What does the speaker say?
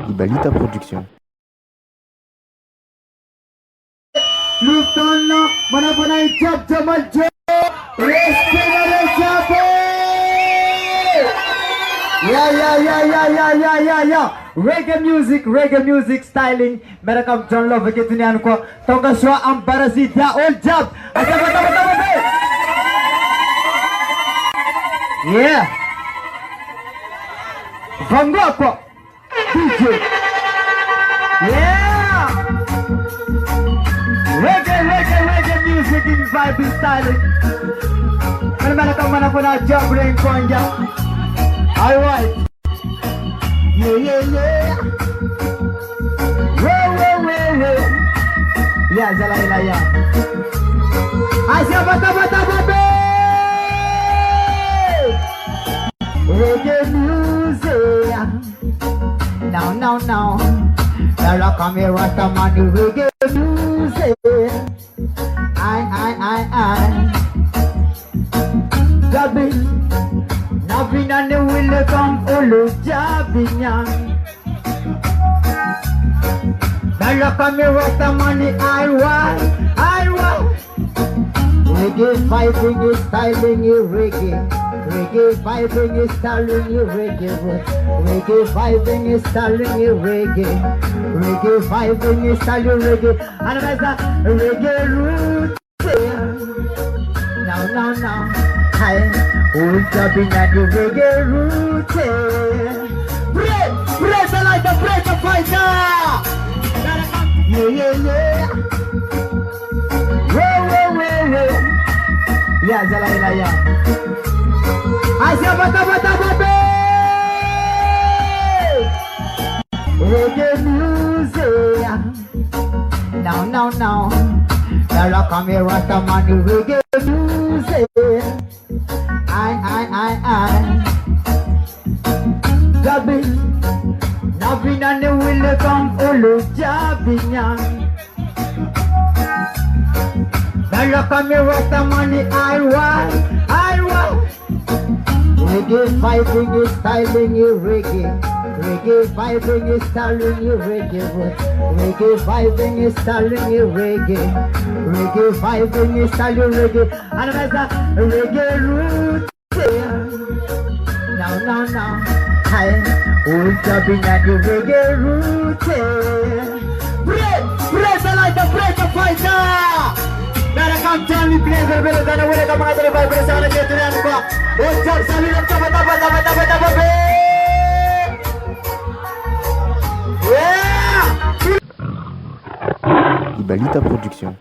IBALITA Production. Lutano, mana job jamal jo. Yeah. Reggae music styling. Mera kam John Love ke tunian ko. Tonga swa ambarasi dia old job. Acha bata. Yeah. Vango ko. DJ. Yeah. Reggae music in vibe styling. Mana kam mana puna job ring konja. Alright. Yeah. Whoa. Yeah, Zalaila, yeah. Asia bata. Reggae music. Now. Now come here, Rastaman, reggae music. I. Jabbing. Navina ne will come olu jabinya. Now come here, Rastaman, I want. Reggae vibing is styling you reggae. Reggae vibing is styling you reggae. Reggae vibing is styling you reggae. Reggae vibing is styling reggae. And there's a reggae root. Now. Hi, who's jumping at the reggae root? Break the light, break the fighter. Yeah. Whoa. Yeah, Zalaila, yeah. Asia bata. Reggae music. Now. Now come here, Rastaman, reggae music. I. Jabbing. Navina ne will come olu jabinya. Now come here, Rastaman, I want. Reggae vibing is styling you reggae. Reggae vibing is styling you reggae. Reggae vibing is styling you reggae. Reggae vibing is styling reggae. And there's a reggae root. Now. Hi, who's jumping at the reggae root? Break the light, break the fighter. Better come tell me, please, better than a way to come out of the vibration and get to the end. What's up, Sally? IBALITA Production.